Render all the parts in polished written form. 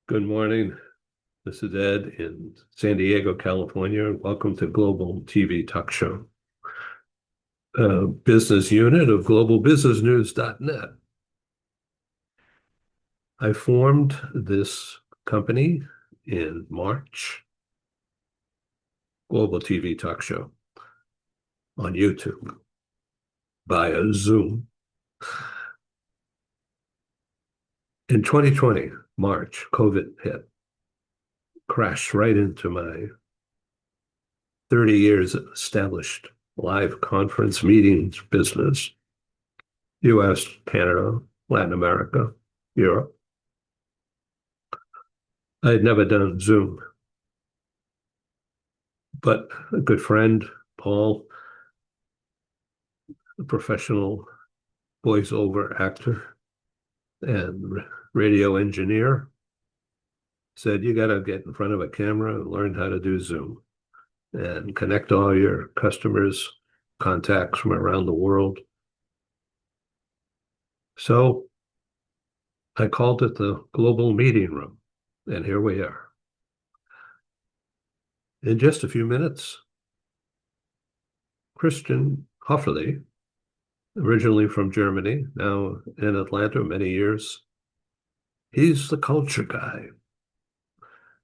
Good morning. This is Ed in San Diego, California. Welcome to Global TV Talk Show, a business unit of globalbusinessnews.net. I formed this company in March, Global TV Talk Show on YouTube via Zoom. In 2020, March, COVID hit, crashed right into my 30 years established live conference meetings business, US, Canada, Latin America, Europe. I had never done Zoom, but a good friend, Paul, a professional voiceover actor and radio engineer, said, you got to get in front of a camera and learn how to do Zoom and connect all your customers, contacts from around the world. So I called it the Global Meeting Room, and here we are. In just a few minutes, Christian HOFERLE, originally from Germany, now in Atlanta many years, he's the culture guy.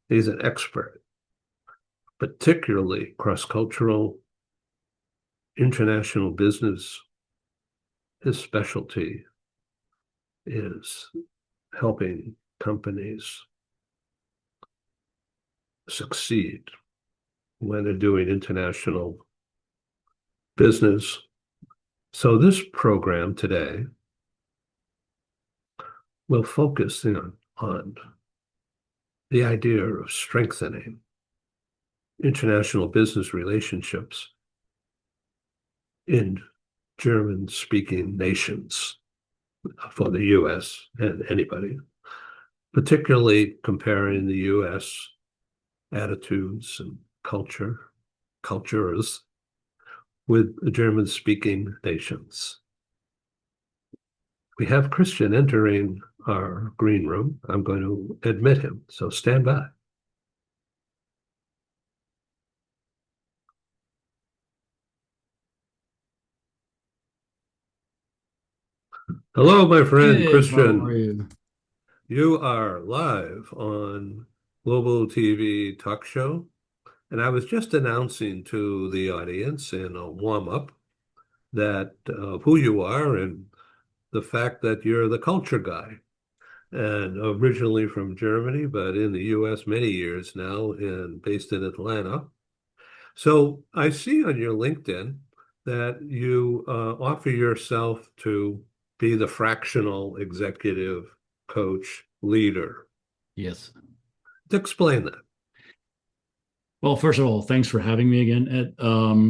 He's an expert, particularly cross-cultural, international business. His specialty is helping companies succeed when they're doing international business. So this program today will focus in on the idea of strengthening international business relationships in German-speaking nations for the US and anybody, particularly comparing the US attitudes and cultures with the German-speaking nations. We have Christian entering our green room. I'm going to admit him, so stand by. Hello, my friend Hey, how are Christian. you? You are live on Global TV Talk Show. And I was just announcing to the audience in a warm-up that who you are and the fact that you're the culture guy. And originally from Germany, but in the US many years now and based in Atlanta. So I see on your LinkedIn that you offer yourself to be the fractional executive coach leader. Yes. Explain that. Well, first of all, thanks for having me again, Ed.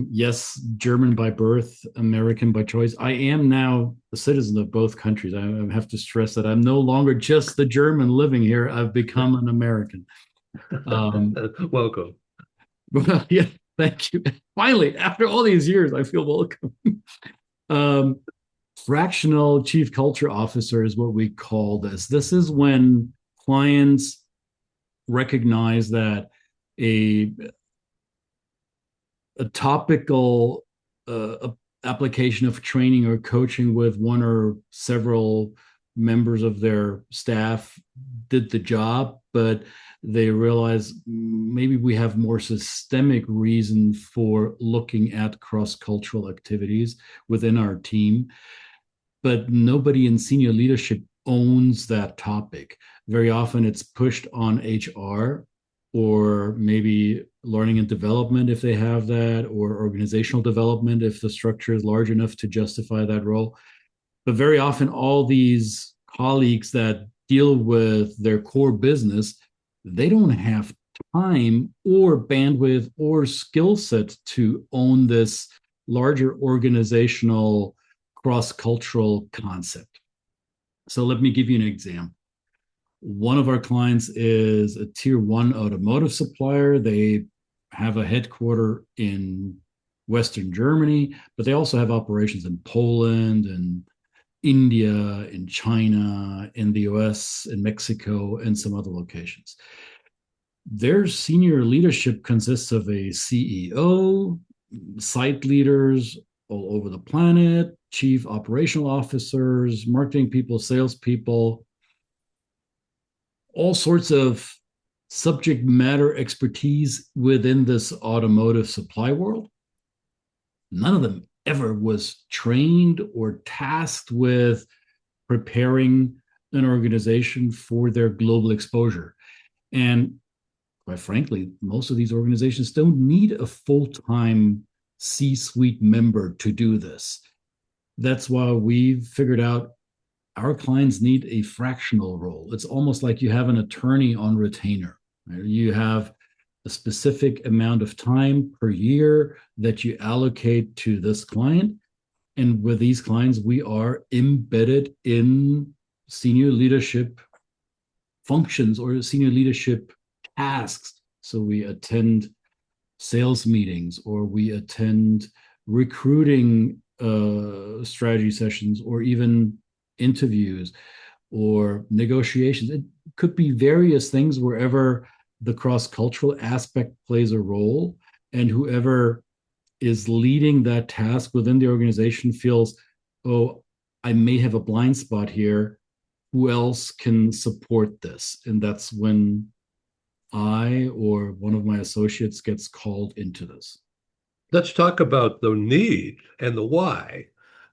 Yes, German by birth, American by choice. I am now a citizen of both countries. I have to stress that I'm no longer just the German living here. I've become an American. Um, Welcome. well, yeah, thank you. Finally, after all these years, I feel welcome. Um, Fractional chief culture officer is what we call this. This is when clients recognize that a a topical application of training or coaching with one or several members of their staff did the job, but they realize maybe we have more systemic reason for looking at cross-cultural activities within our team, but nobody in senior leadership owns that topic. Very often it's pushed on HR or maybe learning and development if they have that, or organizational development if the structure is large enough to justify that role. But very often, all these colleagues that deal with their core business, they don't have time or bandwidth or skill set to own this larger organizational cross-cultural concept. So let me give you an example. One of our clients is a tier one automotive supplier. They have a headquarter in Western Germany, but they also have operations in Poland and India, in China, in the US, in Mexico, and some other locations. Their senior leadership consists of a CEO, site leaders all over the planet, chief operational officers, marketing people, salespeople, all sorts of subject matter expertise within this automotive supply world. None of them ever was trained or tasked with preparing an organization for their global exposure. And quite frankly, most of these organizations don't need a full-time C-suite member to do this. That's why we've figured out our clients need a fractional role. It's almost like you have an attorney on retainer. Right? You have a specific amount of time per year that you allocate to this client. And with these clients, we are embedded in senior leadership functions or senior leadership tasks. So we attend sales meetings or we attend recruiting strategy sessions or even interviews or negotiations. It could be various things wherever the cross-cultural aspect plays a role, and whoever is leading that task within the organization feels, oh, I may have a blind spot here. Who else can support this? And that's when I or one of my associates gets called into this. Let's talk about the need and the why.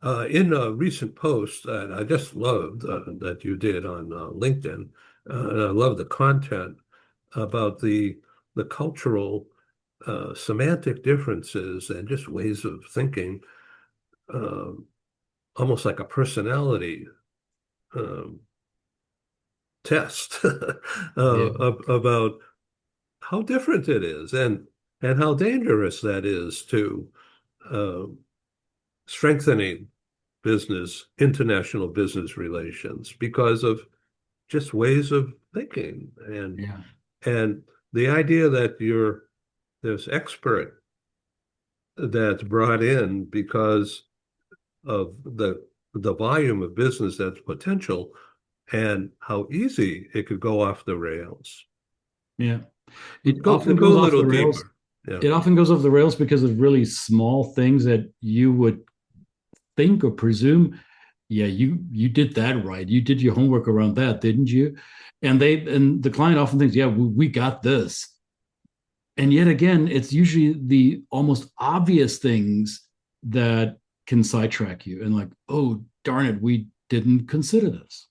In a recent post that I just loved that you did on LinkedIn, and I love the content about the cultural semantic differences and just ways of thinking, uh, almost like a personality um, test Yeah. about how different it is and how dangerous that is to uh, strengthening international business relations because of just ways of thinking Yeah. and the idea that you're this expert that's brought in because of the volume of business that's potential and how easy it could go off the rails. Yeah. It often Go goes a off little the rails. deeper. Yeah. It often goes off the rails because of really small things that you would think or presume, yeah, you did that right. You did your homework around that, didn't you? And the client often thinks, yeah, we got this. And yet again, it's usually the almost obvious things that can sidetrack you and like, oh, darn it, we didn't consider this.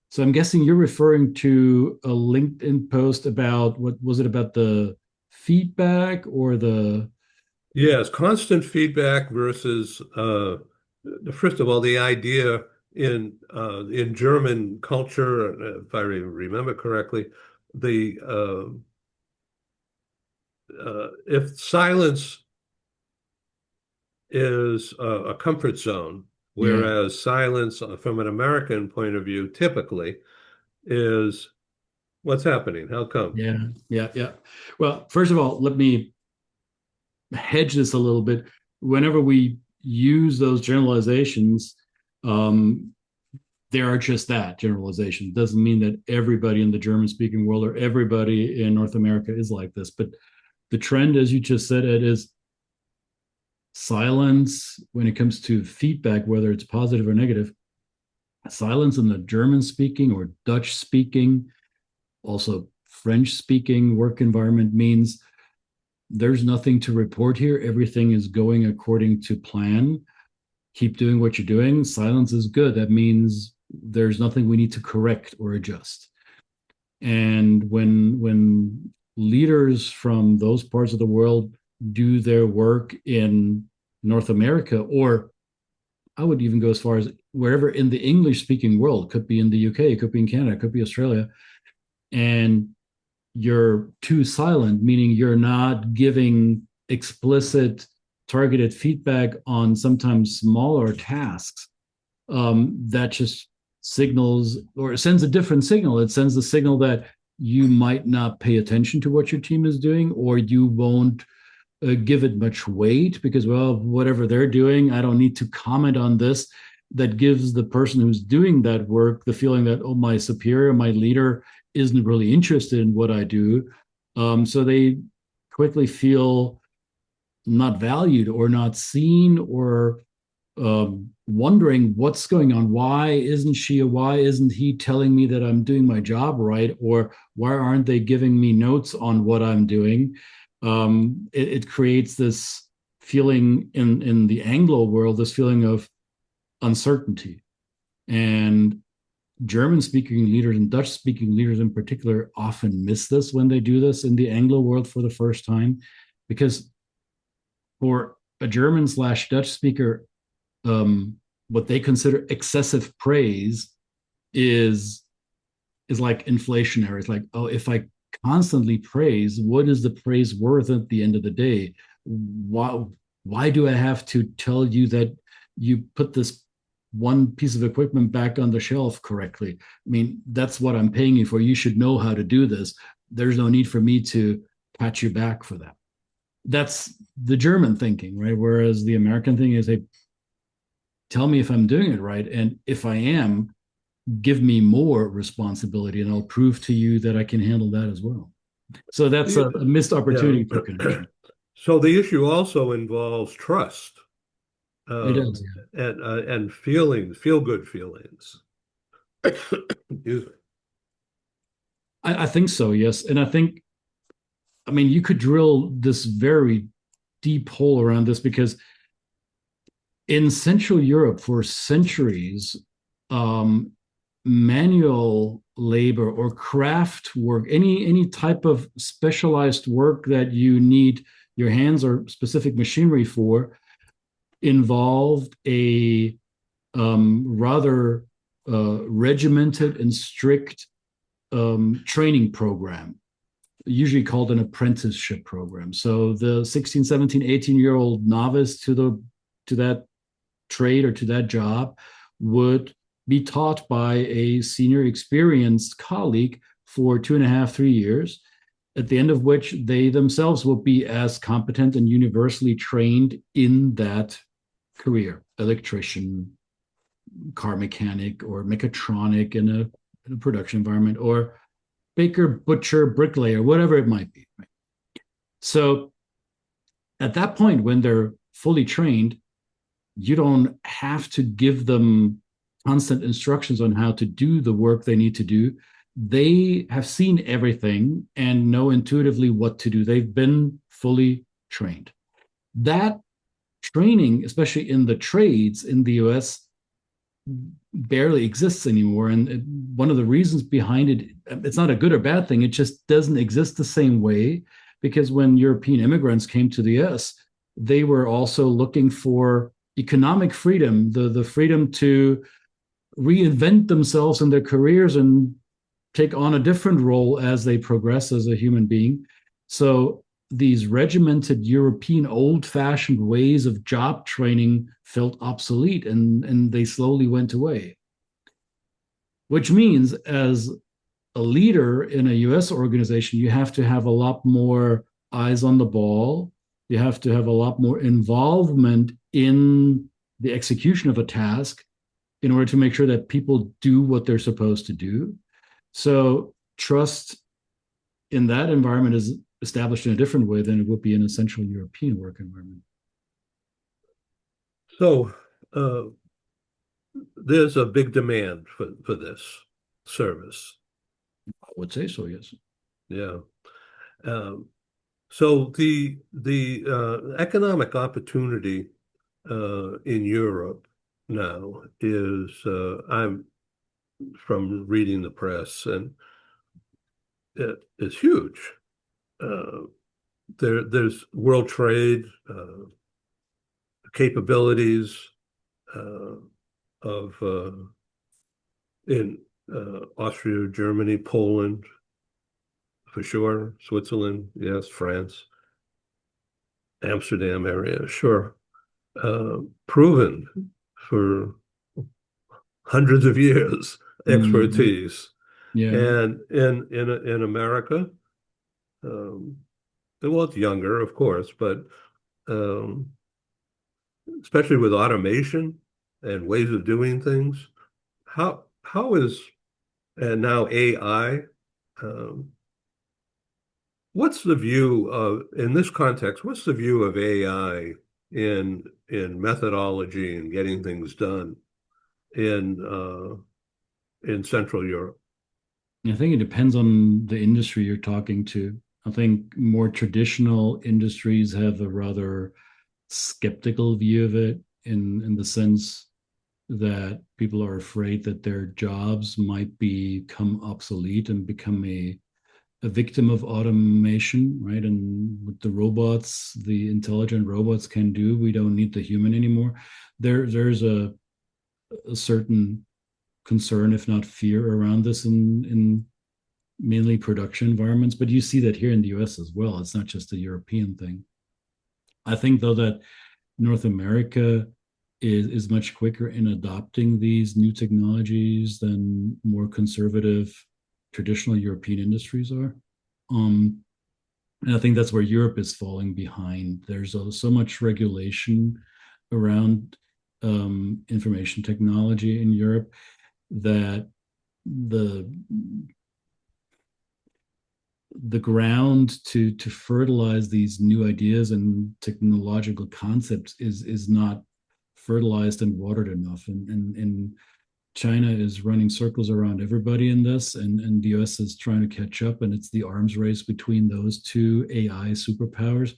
So I'm guessing you're referring to a LinkedIn post about what was it about the feedback or the Yes, constant feedback versus first of all, the idea in German culture, if I remember correctly, the if silence is a comfort zone, yeah, whereas silence from an American point of view typically is what's happening? How come? yeah. Well, first of all, let me hedge this a little bit. Whenever we use those generalizations, um, they are just that generalization. It doesn't mean that everybody in the German speaking world or everybody in North America is like this. But the trend, as you just said, it is silence when it comes to feedback, whether it's positive or negative. Silence in the German speaking or Dutch speaking, also French speaking work environment means there's nothing to report here. Everything is going according to plan. Keep doing what you're doing. Silence is good. That means there's nothing we need to correct or adjust. And when leaders from those parts of the world do their work in North America, or I would even go as far as wherever in the English speaking world, could be in the UK, it could be in Canada, it could be Australia, and you're too silent, meaning you're not giving explicit targeted feedback on sometimes smaller tasks, that just signals or sends a different signal. It sends the signal that you might not pay attention to what your team is doing, or you won't give it much weight because, well, whatever they're doing, I don't need to comment on this. that gives the person who's doing that work the feeling that, oh, my superior, my leader isn't really interested in what I do. So they quickly feel not valued or not seen, or wondering what's going on. Why isn't she or why isn't he telling me that I'm doing my job right? Or why aren't they giving me notes on what I'm doing? It creates this feeling in the Anglo world, this feeling of uncertainty. And German speaking leaders and Dutch speaking leaders in particular often miss this when they do this in the Anglo world for the first time, because for a German slash Dutch speaker, what they consider excessive praise is is like inflationary. It's like, oh, if I constantly praise, what is the praise worth at the end of the day? Why why do I have to tell you that you put this one piece of equipment back on the shelf correctly? I mean, that's what I'm paying you for. You should know how to do this. There's no need for me to pat you back for that. That's the German thinking, right? Whereas the American thing is, hey, tell me if I'm doing it right. And if I am, give me more responsibility and I'll prove to you that I can handle that as well. So that's a missed Yeah. opportunity for connection. So the issue also involves trust, It does. um, Yeah. and feelings, feel good feelings. Excuse me. I think so, yes. And I think, I mean, you could drill this very deep hole around this, because in Central Europe for centuries, um, manual labor or craft work, any type of specialized work that you need your hands or specific machinery for, involved a rather regimented and strict training program, usually called an apprenticeship program. So the 16, 17, 18-year-old novice to that trade or to that job would be taught by a senior experienced colleague for 2.5, 3 years, at the end of which they themselves will be as competent and universally trained in that career: electrician, car mechanic, or mechatronic in a production environment, or baker, butcher, bricklayer, whatever it might be. Right? So at that point, when they're fully trained, you don't have to give them constant instructions on how to do the work they need to do. They have seen everything and know intuitively what to do. They've been fully trained. That training, especially in the trades in the US, barely exists anymore. And one of the reasons behind it, it's not a good or bad thing, it just doesn't exist the same way. Because when European immigrants came to the US, they were also looking for economic freedom, the freedom to reinvent themselves in their careers and take on a different role as they progress as a human being. So these regimented European old-fashioned ways of job training felt obsolete, and they slowly went away. Which means, as a leader in a US organization, you have to have a lot more eyes on the ball. You have to have a lot more involvement in the execution of a task in order to make sure that people do what they're supposed to do. So trust in that environment is established in a different way than it would be in a Central European work environment. So uh, there's a big demand for this service. I would say so, yes. Yeah. Um, so the economic opportunity in Europe now is I'm from reading the press, and it is huge. Uh, there's world trade capabilities uh, of in Austria, Germany, Poland, for sure, Switzerland, yes, France, Amsterdam area, sure. Proven for hundreds of years Mm-hmm. expertise. Yeah. And in America, um, well, it's younger, of course, but um, especially with automation. and ways of doing things. How is and now AI? Um, what's the view of in this context? What's the view of AI in methodology and getting things done in Central Europe? I think it depends on the industry you're talking to. I think more traditional industries have a rather skeptical view of it in the sense that people are afraid that their jobs might become obsolete and become a victim of automation, right? And with the robots, the intelligent robots can do, we don't need the human anymore. There's a certain concern, if not fear, around this in mainly production environments. But you see that here in the US as well. It's not just a European thing. I think though that North America is much quicker in adopting these new technologies than more conservative traditional European industries are. Um, and I think that's where Europe is falling behind. There's so much regulation around information technology in Europe that the the ground to fertilize these new ideas and technological concepts is not fertilized and watered enough. And China is running circles around everybody in this, and the US is trying to catch up, and it's the arms race between those two AI superpowers.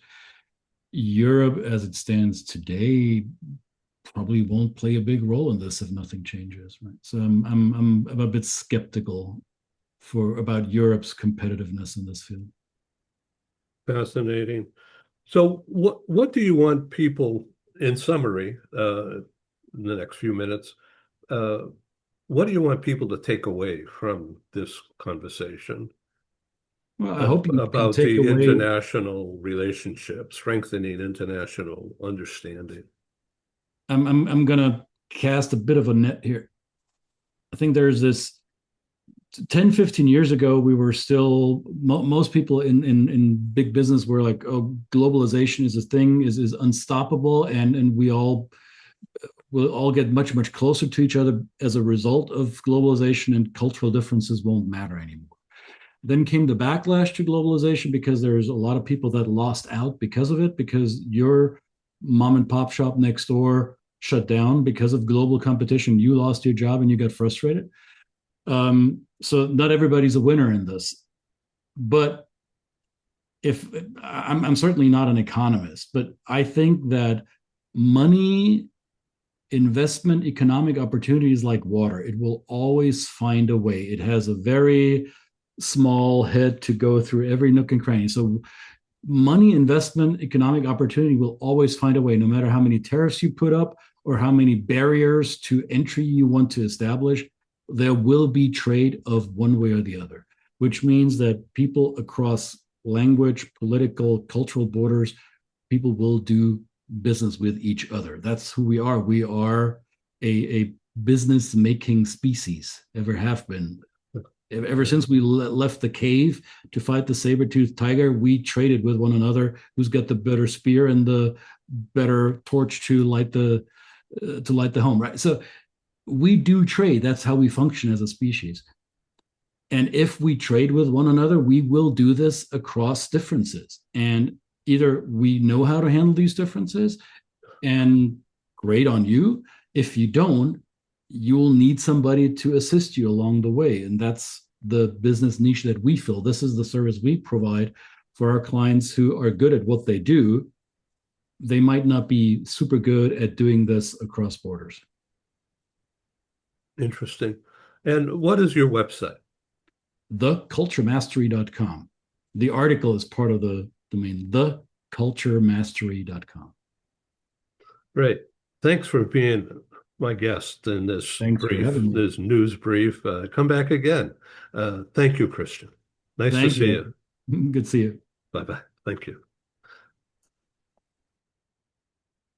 Europe, as it stands today, probably won't play a big role in this if nothing changes, right? So I'm a bit skeptical for about Europe's competitiveness in this field. Fascinating. So, what do you want people, in summary, in the next few minutes, uh, what do you want people to take away from this conversation Well, I hope you about take the away. international relationship, strengthening international understanding? I'm gonna cast a bit of a net here. I think there's this 10, 15 years ago, we were still most people in big business were like, oh, globalization is a thing, is unstoppable, and we all will all get much closer to each other as a result of globalization, and cultural differences won't matter anymore. Then came the backlash to globalization because there's a lot of people that lost out because of it, because your mom and pop shop next door shut down because of global competition. You lost your job and you got frustrated. So not everybody's a winner in this. But if I'm certainly not an economist, but I think that money, investment, economic opportunities like water, it will always find a way. It has a very small head to go through every nook and cranny. So money, investment, economic opportunity will always find a way, no matter how many tariffs you put up or how many barriers to entry you want to establish. There will be trade of one way or the other, which means that people across language, political, cultural borders, people will do business with each other. That's who we are. We are a business making species, ever have been. Ever since we left the cave to fight the saber-toothed tiger, we traded with one another. Who's got the better spear and the better torch to light the home, right? So we do trade. That's how we function as a species. And if we trade with one another, we will do this across differences. And either we know how to handle these differences, and great on you. If you don't, you'll need somebody to assist you along the way. And that's the business niche that we fill. This is the service we provide for our clients who are good at what they do. They might not be super good at doing this across borders. Interesting. And what is your website? Theculturemastery.com. The article is part of the domain, theculturemastery.com. Great. Thanks for being my guest in Thanks for having me. this news brief. Come back again. Thank you, Christian. Nice to Thank see you. you. Good to see you. Bye bye. Thank you.